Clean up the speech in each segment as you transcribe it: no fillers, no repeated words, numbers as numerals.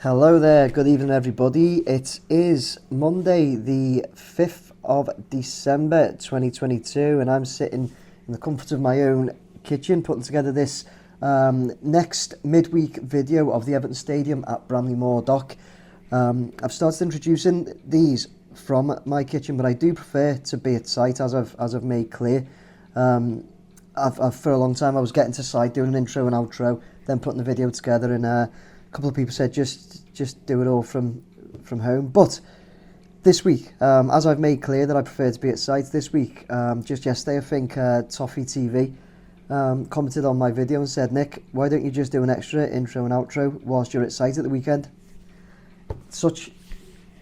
Hello there, good evening everybody. It is Monday the 5th of December 2022 and I'm sitting in the comfort of my own kitchen putting together this next midweek video of the Everton Stadium at Bramley Moore Dock. I've started introducing these from my kitchen, but I do prefer to be at site, as I've made clear. I've for a long time I was getting to site, doing an intro and outro, then putting the video together, and a couple of people said just do it all from home. But this week, as I've made clear that I prefer to be at site, this week, just yesterday I think Toffee TV commented on my video and said, "Nick, why don't you just do an extra intro and outro whilst you're at site at the weekend?" Such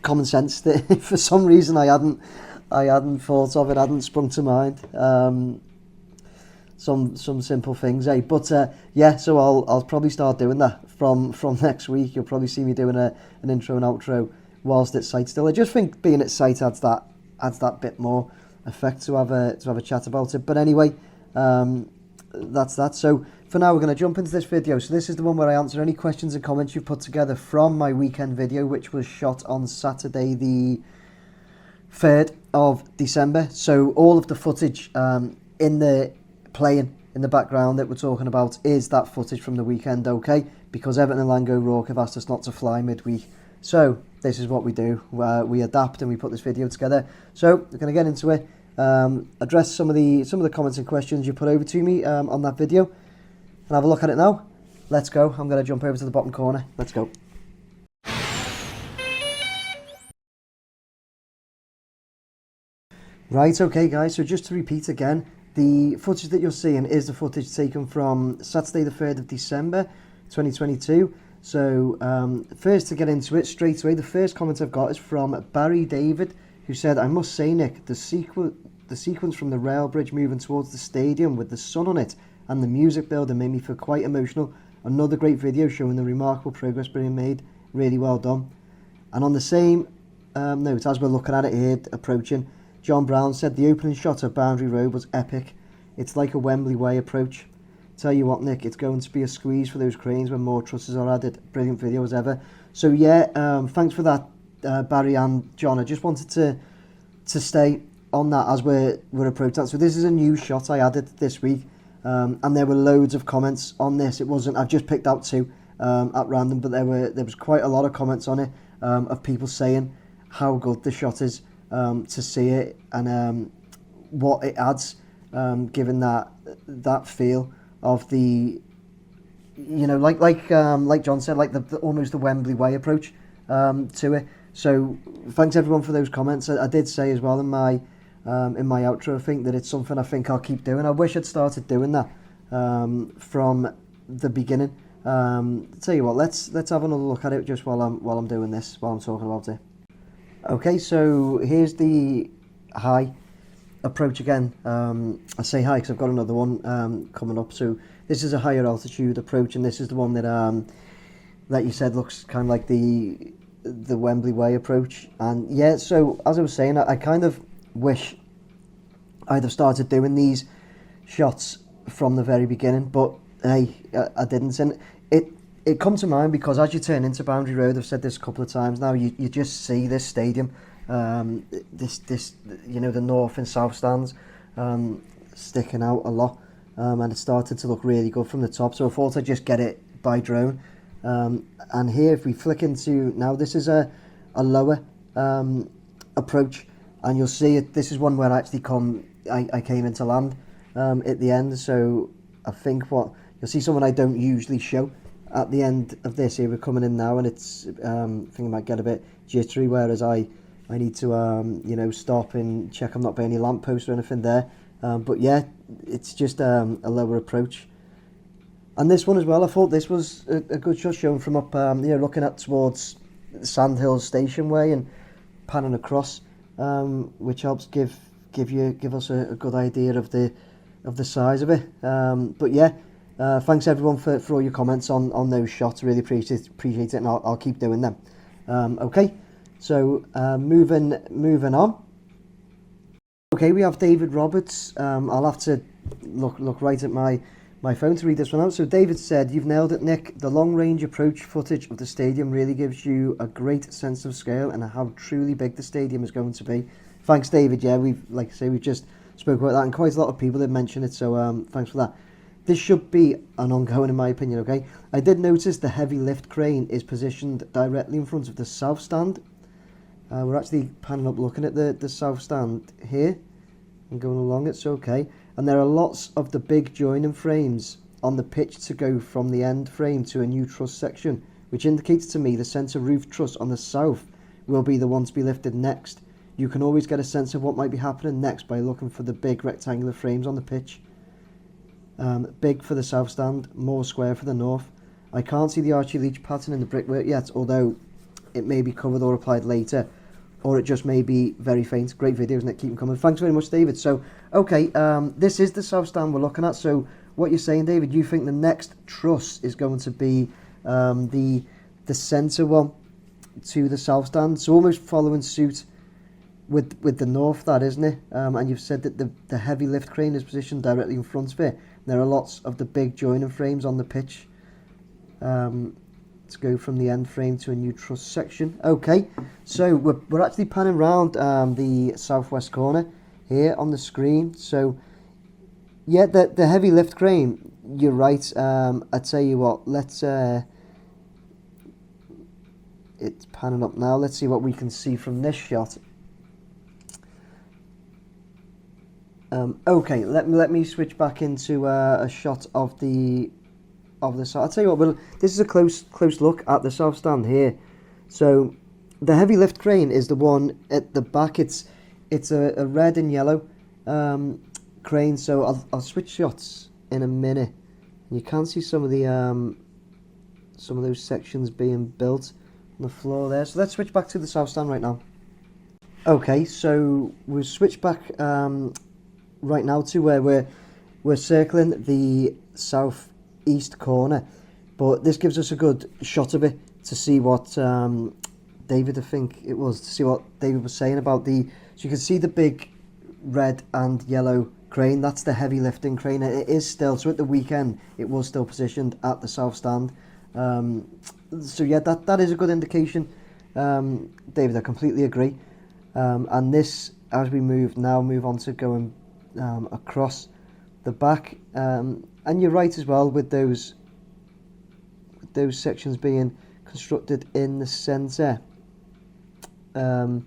common sense that for some reason I hadn't thought of it, hadn't sprung to mind. Some simple things, eh? But yeah, so I'll probably start doing that from next week. You'll probably see me doing an intro and outro whilst at site still. I just think being at site adds that bit more effect to have a chat about it. But anyway, that's that. So for now, we're going to jump into this video. So this is the one where I answer any questions and comments you've put together from my weekend video, which was shot on Saturday the 3rd of December. So all of the footage in the playing in the background that we're talking about is that footage from the weekend, okay? Because Everton and Lango Rourke have asked us not to fly midweek. So this is what we do. We adapt and we put this video together. So we're going to get into it. Address some of the comments and questions you put over to me on that video, and have a look at it now. Let's go. I'm going to jump over to the bottom corner. Let's go. Right, okay guys, so just to repeat again, the footage that you're seeing is the footage taken from Saturday the 3rd of December 2022. So first, to get into it straight away, the first comment I've got is from Barry David, who said, "I must say, Nick, the sequence from the rail bridge moving towards the stadium with the sun on it and the music building made me feel quite emotional. Another great video showing the remarkable progress being made. Really well done." And on the same note, as we're looking at it here, approaching, John Brown said, "The opening shot of Boundary Road was epic. It's like a Wembley Way approach. Tell you what, Nick, it's going to be a squeeze for those cranes when more trusses are added. Brilliant video as ever." So yeah, thanks for that, Barry and John. I just wanted to stay on that as we're approaching that. So this is a new shot I added this week, and there were loads of comments on this. It wasn't, I've just picked out two at random, but there was quite a lot of comments on it of people saying how good the shot is, to see it, and what it adds, given that feel of the, you know, like John said, like the almost the Wembley Way approach to it. So thanks everyone for those comments. I did say as well in my outro, I think that it's something I think I'll keep doing. I wish I'd started doing that from the beginning. Tell you what, let's have another look at it just while I'm doing this, while I'm talking about it. Okay, so here's the high approach again. I say high because I've got another one coming up. So this is a higher altitude approach, and this is the one that you said looks kind of like the Wembley Way approach. And yeah, so as I was saying, I kind of wish I'd have started doing these shots from the very beginning, but hey, I didn't. And it come to mind because as you turn into Boundary Road, I've said this a couple of times now, you just see this stadium, this you know, the north and south stands sticking out a lot, and it started to look really good from the top. So I thought I'd just get it by drone. And here, if we flick into now, this is a lower approach, and you'll see it. This is one where I came into land at the end. So I think what you'll see, someone I don't usually show at the end of this here. We're coming in now, and it's I think it might get a bit jittery, whereas I need to you know, stop and check I'm not by any lampposts or anything there. But yeah, it's just a lower approach. And this one as well, I thought this was a good shot, shown from up, you know, looking at towards Sandhills Station Way and panning across, which helps give us a good idea of the size of it. But yeah, thanks everyone for all your comments on those shots. Really appreciate it, and I'll keep doing them. Okay, so moving on. Okay, we have David Roberts. I'll have to look right at my my phone to read this one out. So David said, "You've nailed it, Nick. The long-range approach footage of the stadium really gives you a great sense of scale and how truly big the stadium is going to be." Thanks, David. Yeah, like I say, we've just spoke about that, and quite a lot of people did mention it, so thanks for that. This should be an ongoing, in my opinion, okay? I did notice the heavy lift crane is positioned directly in front of the south stand. We're actually panning up looking at the south stand here and going along it, so okay. And there are lots of the big joining frames on the pitch to go from the end frame to a new truss section, which indicates to me the centre roof truss on the south will be the one to be lifted next. You can always get a sense of what might be happening next by looking for the big rectangular frames on the pitch. Big for the south stand, more square for the north. I can't see the Archie Leach pattern in the brickwork yet, although it may be covered or applied later, or it just may be very faint. Great video, isn't it? Keep them coming. Thanks very much, David. So, okay, this is the south stand we're looking at. So, what you're saying, David, you think the next truss is going to be the centre one to the south stand, so almost following suit with the north, that, isn't it? And you've said that the heavy lift crane is positioned directly in front of it. There are lots of the big joining frames on the pitch to go from the end frame to a new truss section. Okay, so we're actually panning round the southwest corner here on the screen. So yeah, the heavy lift crane, you're right. I tell you what, let's it's panning up now. Let's see what we can see from this shot. Okay, let me switch back into a shot of the south. I'll tell you what, this is a close look at the south stand here. So the heavy lift crane is the one at the back. It's a red and yellow crane. So I'll switch shots in a minute. You can see some of those sections being built on the floor there. So let's switch back to the south stand right now. Okay, so we'll switch back right now to where we're circling the southeast corner, but this gives us a good shot of it to see what David, I think it was, to see what David was saying about so you can see the big red and yellow crane. That's the heavy lifting crane. It is still, so at the weekend it was still positioned at the south stand. So yeah, that is a good indication, David, I completely agree. And this, as we move on to going across the back, and you're right as well with those sections being constructed in the centre, but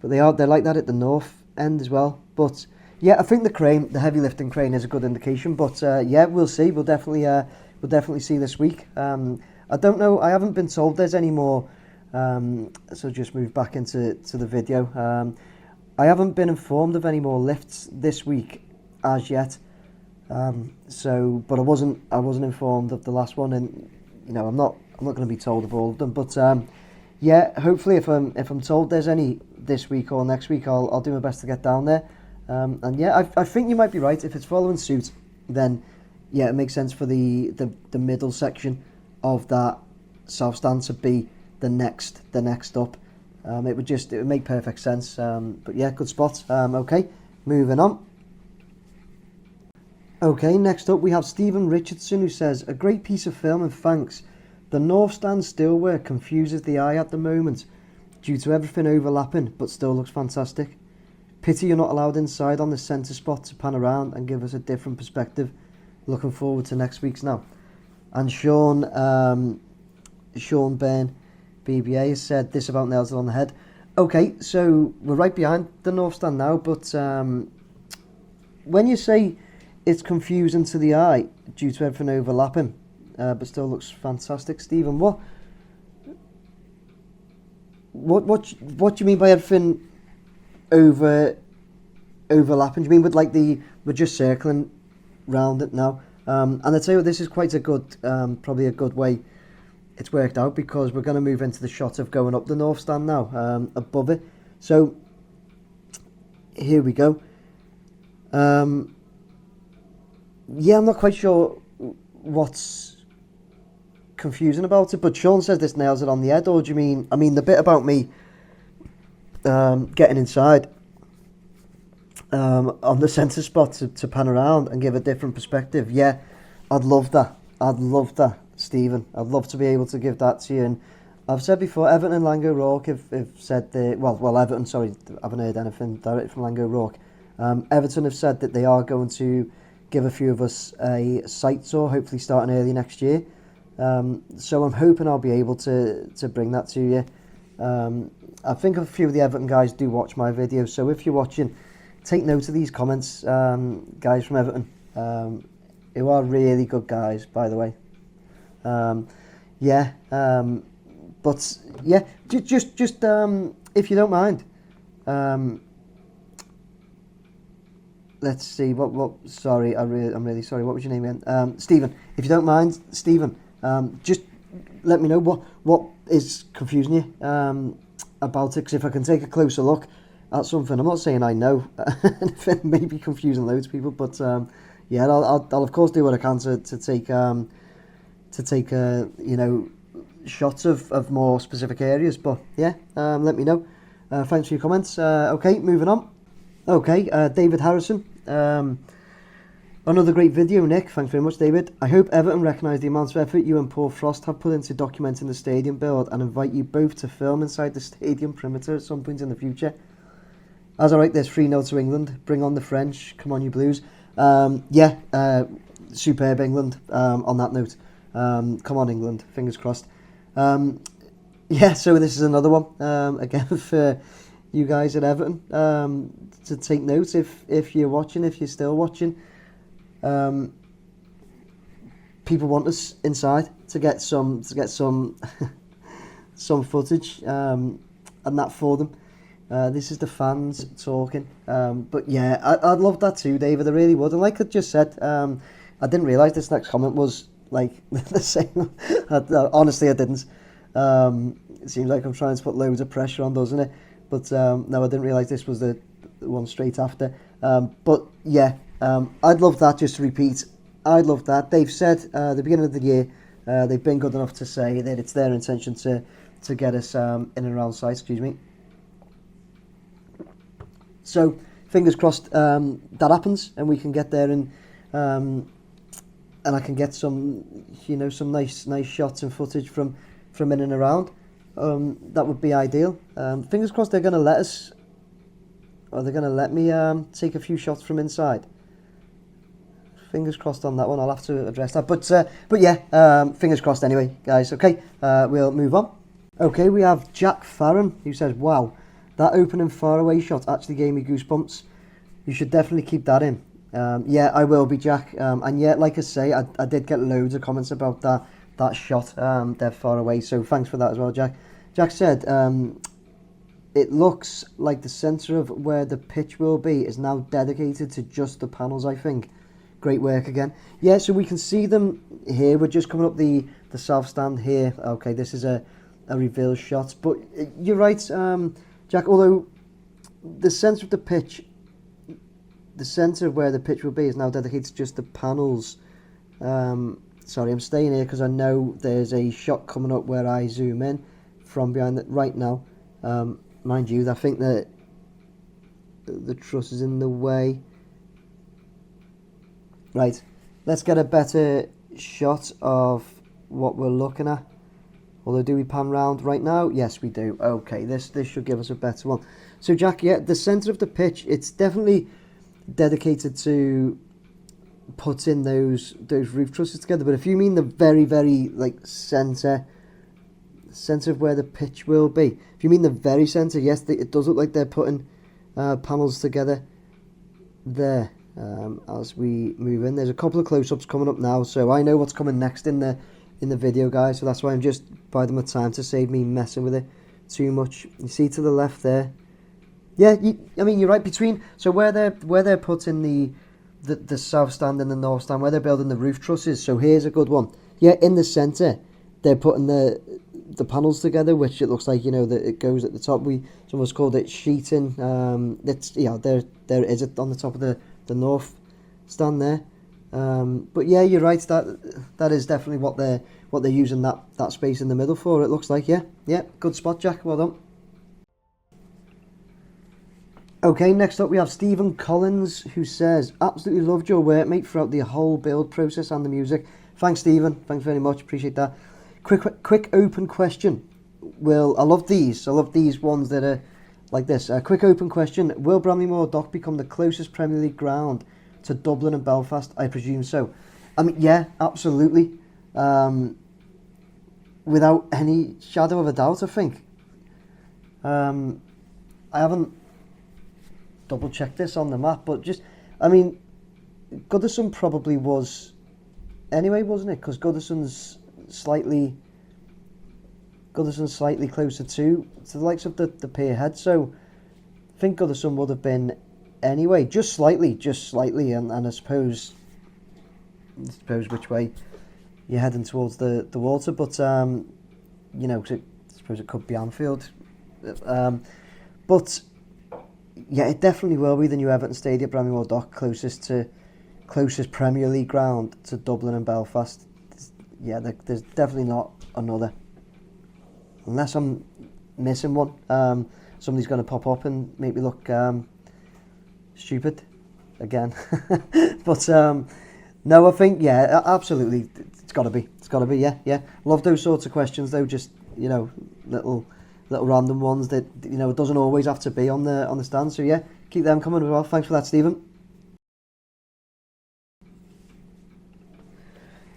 they're like that at the north end as well. But yeah, I think the heavy lifting crane is a good indication. But yeah, we'll see. We'll definitely see this week. I don't know. I haven't been told there's any more. So just move back into the video. I haven't been informed of any more lifts this week as yet. But I wasn't informed of the last one, and you know, I'm not going to be told of all of them. But yeah, hopefully if I'm told there's any this week or next week, I'll do my best to get down there. And yeah, I think you might be right. If it's following suit, then yeah, it makes sense for the middle section of that south stand to be the next up. It would make perfect sense. But yeah, good spot. Okay, moving on. Okay, next up we have Stephen Richardson, who says, "A great piece of film and thanks. The north stand steelwork confuses the eye at the moment due to everything overlapping, but still looks fantastic. Pity you're not allowed inside on the centre spot to pan around and give us a different perspective. Looking forward to next week's now." And Sean Byrne, BBA, has said this about nails it on the head. Okay, so we're right behind the north stand now, but when you say it's confusing to the eye due to everything overlapping, but still looks fantastic, Stephen, what do you mean by everything overlapping? Do you mean with like we're just circling round it now? And I tell you what, this is quite a good, probably a good way it's worked out, because we're going to move into the shot of going up the north stand now, above it. So here we go. Yeah, I'm not quite sure what's confusing about it, but Sean says this nails it on the head. Or do you mean, I mean the bit about me getting inside on the centre spot to pan around and give a different perspective? Yeah, I'd love that. I'd love that, Stephen. I'd love to be able to give that to you. And I've said before, Everton and Lango Rourke have said Everton, sorry, I haven't heard anything directly from Lango Rourke. Everton have said that they are going to give a few of us a site tour, hopefully starting early next year. So I'm hoping I'll be able to bring that to you. I think a few of the Everton guys do watch my videos, so if you're watching, take note of these comments, guys from Everton, who are really good guys, by the way. But yeah, just if you don't mind, let's see. What? Sorry, I'm really sorry. What was your name again? Stephen. If you don't mind, Stephen, just let me know what is confusing you about it. Because if I can take a closer look at something, I'm not saying I know, and if it may be confusing loads of people, but yeah, I'll of course do what I can to take shots of more specific areas. But yeah, let me know. Thanks for your comments. Okay, moving on. Okay, David Harrison. Another great video, Nick. Thanks very much, David. I hope Everton recognise the amount of effort you and Paul Frost have put into documenting the stadium build and invite you both to film inside the stadium perimeter at some point in the future. As I write this, 3-0 to England. Bring on the French. Come on, you Blues. Superb England, on that note. Come on, England. Fingers crossed. So this is another one, again, for you guys at Everton, to take note if you're watching, if you're still watching. People want us inside to get some some footage, and that for them. This is the fans talking. But yeah, I'd love that too, David. I really would. And like I just said, I didn't realise this next comment was like the same. Honestly, I didn't. It seems like I'm trying to put loads of pressure on, doesn't it? But no, I didn't realise this was the one straight after. But yeah, I'd love that, just to repeat. I'd love that. They've said at the beginning of the year, they've been good enough to say that it's their intention to get us in and around site, excuse me. So fingers crossed that happens and we can get there, and I can get some some nice shots and footage from in and around. That would be ideal. Fingers crossed they're going to let us, or they're going to let me take a few shots from inside. Fingers crossed on that one. I'll have to address that. But yeah, fingers crossed anyway, guys. Okay, we'll move on. Okay, we have Jack Farron, who says, wow, that opening faraway shot actually gave me goosebumps. You should definitely keep that in. Yeah, I will be, Jack. And yeah, like I say, I did get loads of comments about that shot dead far away. So thanks for that as well, Jack. Jack said, it looks like the centre of where the pitch will be is now dedicated to just the panels, I think. Great work again. Yeah, so we can see them here. We're just coming up the south stand here. Okay, this is a reveal shot. But you're right, Jack, although the centre of the pitch, the centre of where the pitch will be is now dedicated to just the panels. Sorry, I'm staying here because I know there's a shot coming up where I zoom in from behind it right now. Mind you, I think that the truss is in the way. Right, let's get a better shot of what we're looking at. Although, do we pan round right now? Yes, we do. Okay, this should give us a better one. So, Jack, yeah, the centre of the pitch, it's definitely dedicated to putting those roof trusses together. But if you mean the very, very centre of where the pitch will be, if you mean the very centre, yes, it does look like they're putting panels together there. As we move in, there's a couple of close-ups coming up now, so I know what's coming next in the video, guys. So that's why I'm just biding my time to save me messing with it too much. You see to the left there. Yeah, I mean, you're right. Between, so where they're putting the south stand and the north stand, where they're building the roof trusses. So here's a good one. Yeah, in the centre, they're putting the panels together, which it looks like, that it goes at the top. Some of us called it sheeting. It's there it is on the top of the north stand there. But yeah, you're right. That is definitely what they're using that space in the middle for. It looks like, yeah, good spot, Jack. Well done. Okay, next up we have Stephen Collins, who says, absolutely loved your work, mate, throughout the whole build process and the music. Thanks, Stephen. Thanks very much. Appreciate that. Quick open question. I love these. I love these ones that are like this. Quick open question. Will Bramley Moore Dock become the closest Premier League ground to Dublin and Belfast? I presume so. I mean, yeah, absolutely. Without any shadow of a doubt, I think. I haven't double checked this on the map, but Goodison probably was anyway, wasn't it? Because Goodison's slightly closer to the likes of the Pierhead, so I think Goodison would have been anyway, just slightly, and I suppose which way you're heading towards the water, but I suppose it could be Anfield, but yeah, it definitely will be the new Everton Stadium, Bramley Moore Dock, closest Premier League ground to Dublin and Belfast. Yeah, there's definitely not another. Unless I'm missing one. Somebody's going to pop up and make me look stupid again. But no, I think, yeah, absolutely, it's got to be. It's got to be, yeah. Love those sorts of questions, though, just, little random ones that, it doesn't always have to be on the stand. So, yeah, keep them coming as well. Thanks for that, Stephen.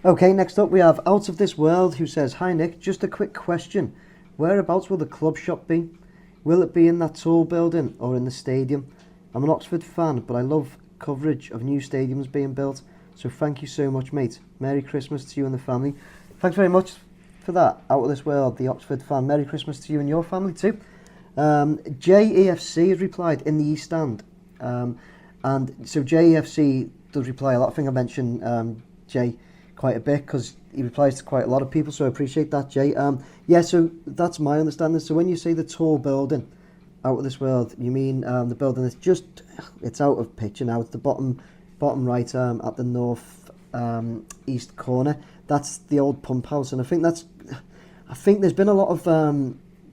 Okay, next up we have Out of This World, who says, hi Nick, just a quick question. Whereabouts will the club shop be? Will it be in that tall building or in the stadium? I'm an Oxford fan, but I love coverage of new stadiums being built, so thank you so much, mate. Merry Christmas to you and the family. Thanks very much for that, Out of This World, the Oxford fan. Merry Christmas to you and your family too. JEFC has replied, in the East Stand. And so JEFC does reply a lot. I think I mentioned Jay quite a bit because he replies to quite a lot of people, so I appreciate that, Jay. Yeah, so that's my understanding. So when you say the tall building, Out of This World, you mean the building that's it's out of picture now. It's the bottom right at the north east corner. That's the old pump house, and I think there's been a lot of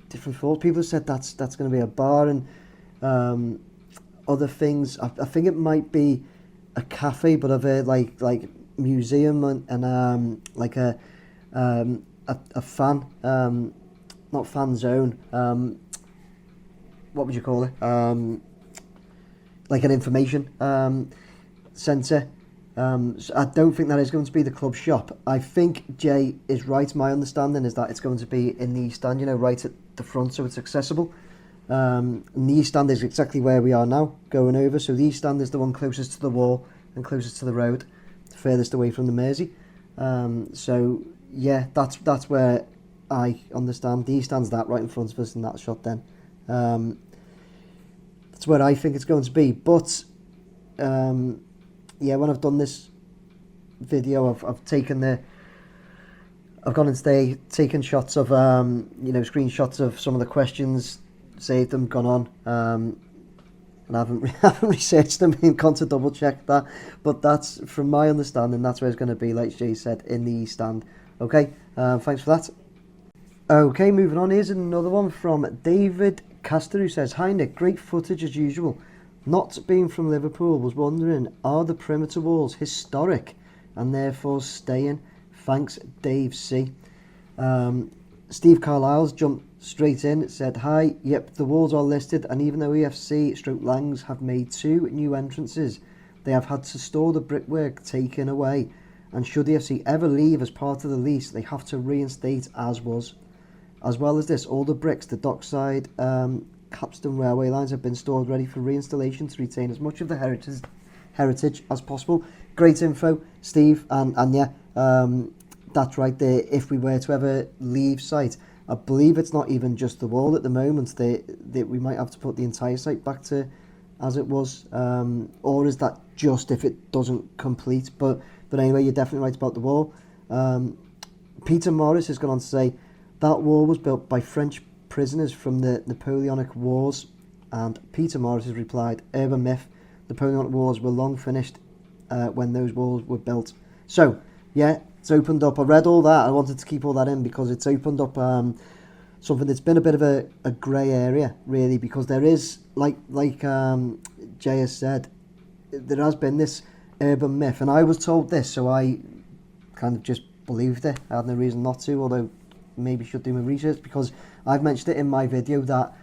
different thoughts. People have said that's going to be a bar and other things. I think it might be a cafe, but of a like museum and like a fan, not fan zone. What would you call it? Like an information centre. So I don't think that is going to be the club shop. I think Jay is right. My understanding is that it's going to be in the East Stand, right at the front, so it's accessible. And the East Stand is exactly where we are now, going over. So the East Stand is the one closest to the wall and closest to the road, furthest away from the Mersey. So yeah, that's where I understand. The East Stand's that right in front of us in that shot then. That's where I think it's going to be. But yeah, when I've done this video, I've gone and taken shots of screenshots of some of the questions, saved them, gone on, and I haven't researched them and gone to double check that. But that's, from my understanding, that's where it's going to be, like Jay said, in the East Stand. Okay, thanks for that. Okay, moving on. Here's another one from David Castor, who says, hi Nick, great footage as usual. Not being from Liverpool, was wondering, are the perimeter walls historic and therefore staying? Thanks, Dave C. Steve Carlisle's jumped straight in, said, hi, yep, the walls are listed, and even though EFC/Langs have made 2 new entrances, they have had to store the brickwork taken away, and should EFC ever leave as part of the lease, they have to reinstate as was. As well as this, all the bricks, the dockside, Capstan railway lines have been stored ready for reinstallation to retain as much of the heritage as possible. Great info, Steve, and yeah, that's right there. If we were to ever leave site, I believe it's not even just the wall at the moment. We might have to put the entire site back to as it was, or is that just if it doesn't complete? But anyway, you're definitely right about the wall. Peter Morris has gone on to say that wall was built by French prisoners from the Napoleonic Wars, and Peter Morris has replied, urban myth, the Napoleonic Wars were long finished when those walls were built. So yeah, it's opened up. I read all that. I wanted to keep all that in because it's opened up something that's been a bit of a grey area, really, because there is, like Jay has said, there has been this urban myth, and I was told this, so I kind of just believed it. I had no reason not to, although maybe should do my research, because I've mentioned it in my video that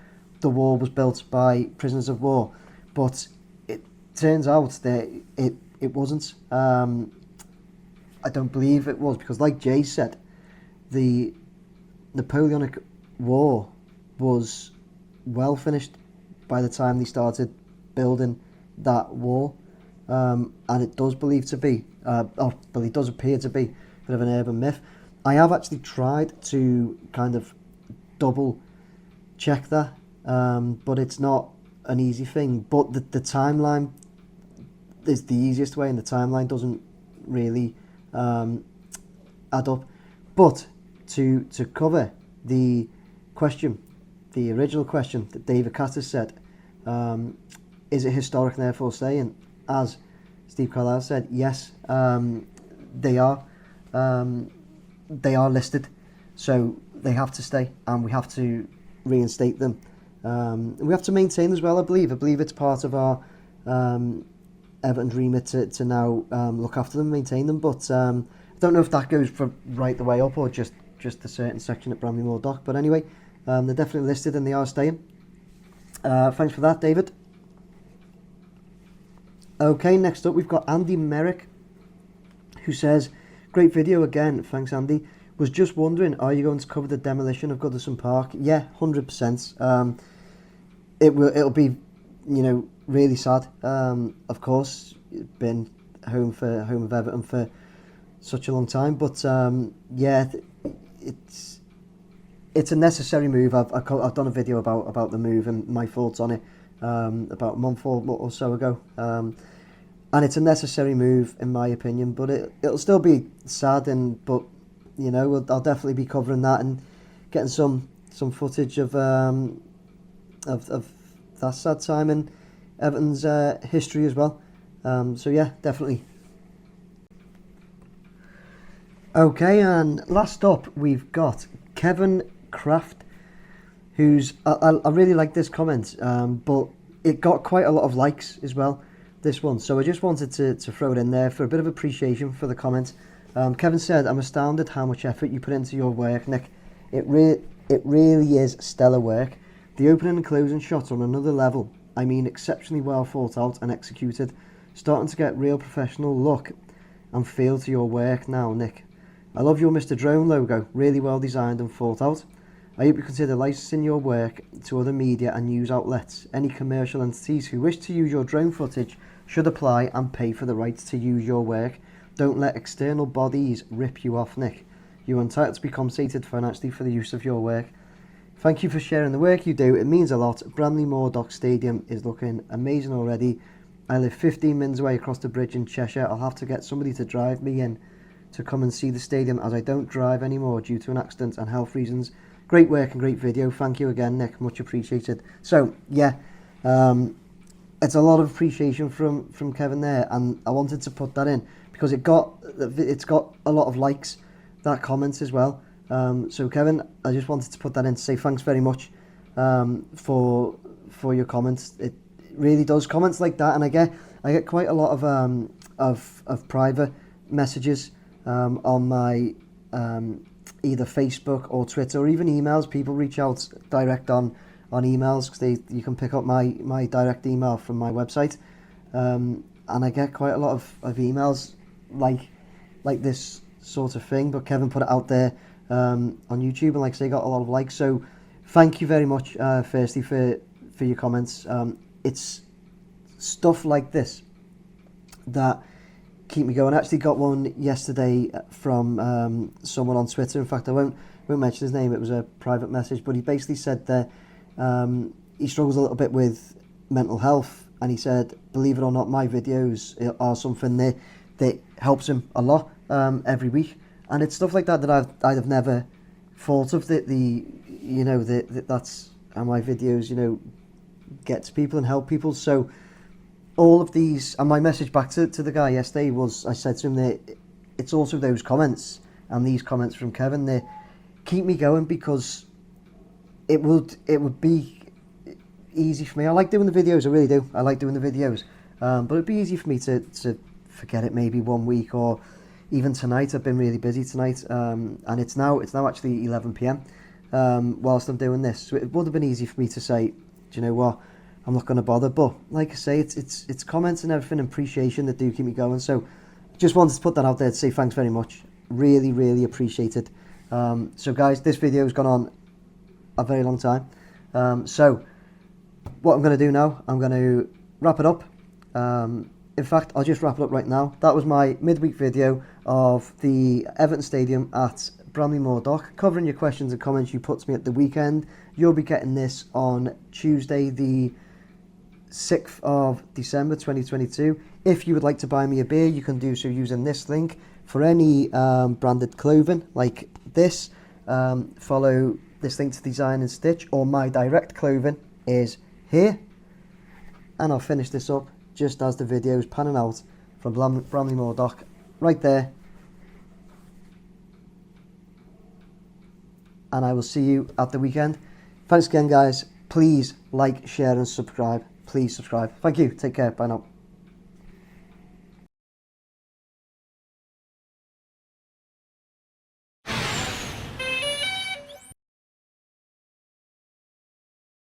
the wall was built by prisoners of war, but it turns out that it wasn't. I don't believe it was, because like Jay said, the Napoleonic War was well finished by the time they started building that wall, and it does believe to be, but it does appear to be a bit of an urban myth. I have actually tried to kind of double check that, but it's not an easy thing. But the timeline is the easiest way, and the timeline doesn't really add up. But to cover the question, the original question that David Catter said, is it historic and therefore staying? As Steve Carlisle said, yes, they are. They are listed, so they have to stay, and we have to reinstate them. We have to maintain as well, I believe. I believe it's part of our Everton's remit to now look after them, maintain them, but I don't know if that goes for right the way up or just a certain section at Bramley Moore Dock. But anyway, they're definitely listed and they are staying. Thanks for that, David. Okay, next up we've got Andy Merrick, who says, great video again, thanks Andy. Was just wondering, are you going to cover the demolition of Goodison Park? Yeah, 100%. It'll be, really sad. Of course, been home of Everton for such a long time, but yeah, it's a necessary move. I've done a video about the move and my thoughts on it about a month or so ago, and it's a necessary move in my opinion. But it'll still be sad, but I'll definitely be covering that and getting some footage of that sad time in Everton's history as well. So yeah, definitely. Okay, and last up we've got Kevin Kraft, who's I really like this comment, but it got quite a lot of likes as well, this one. So I just wanted to throw it in there for a bit of appreciation for the comment. Kevin said, I'm astounded how much effort you put into your work, Nick. It really is stellar work. The opening and closing shots are on another level. I mean, exceptionally well thought out and executed. Starting to get real professional look and feel to your work now, Nick. I love your Mr. Drone logo, really well designed and thought out. I hope you consider licensing your work to other media and news outlets. Any commercial entities who wish to use your drone footage should apply and pay for the rights to use your work. Don't let external bodies rip you off, Nick. You are entitled to be compensated financially for the use of your work. Thank you for sharing the work you do. It means a lot. Bramley Moore Dock Stadium is looking amazing already. I live 15 minutes away across the bridge in Cheshire. I'll have to get somebody to drive me in to come and see the stadium, as I don't drive anymore due to an accident and health reasons. Great work and great video. Thank you again, Nick. Much appreciated. So yeah, it's a lot of appreciation from Kevin there, and I wanted to put that in because it's got a lot of likes, that comment as well. So Kevin, I just wanted to put that in to say thanks very much for your comments. It really does. Comments like that, and I get quite a lot of private messages on my either Facebook or Twitter, or even emails. People reach out direct on emails because you can pick up my direct email from my website, and I get quite a lot of emails like this sort of thing. But Kevin put it out there on YouTube, and like I say, got a lot of likes. So thank you very much, firstly for your comments. It's stuff like this that keep me going. I actually got one yesterday from someone on Twitter. In fact, I won't mention his name. It was a private message, but he basically said that he struggles a little bit with mental health, and he said, believe it or not, my videos are something that helps him a lot every week. And it's stuff like that I'd have never thought of, that's how my videos get to people and help people. So all of these, and my message back to the guy yesterday was, I said to him that it's also those comments and these comments from Kevin that keep me going, because it would be easy for me. I like doing the videos, I really do. I like doing the videos, but it'd be easy for me to forget it maybe 1 week, or even tonight. I've been really busy tonight, and it's now actually 11 p.m. Whilst I'm doing this, so it would have been easy for me to say, do you know what, I'm not going to bother. But like I say, it's comments and everything, and appreciation that do keep me going. So just wanted to put that out there to say thanks very much. Really, really appreciate it. So guys, this video has gone on a very long time. So what I'm going to do now, I'm going to wrap it up. In fact, I'll just wrap it up right now. That was my midweek video of the Everton Stadium at Bramley Moore Dock, covering your questions and comments you put to me at the weekend. You'll be getting this on Tuesday, the 6th of December 2022. If you would like to buy me a beer, you can do so using this link. For any branded clothing like this, follow this link to Design and Stitch, or my direct clothing is here. And I'll finish this up just as the video is panning out from Bramley Moore Dock, right there. And I will see you at the weekend. Thanks again, guys. Please like, share and subscribe. Please subscribe. Thank you. Take care. Bye now.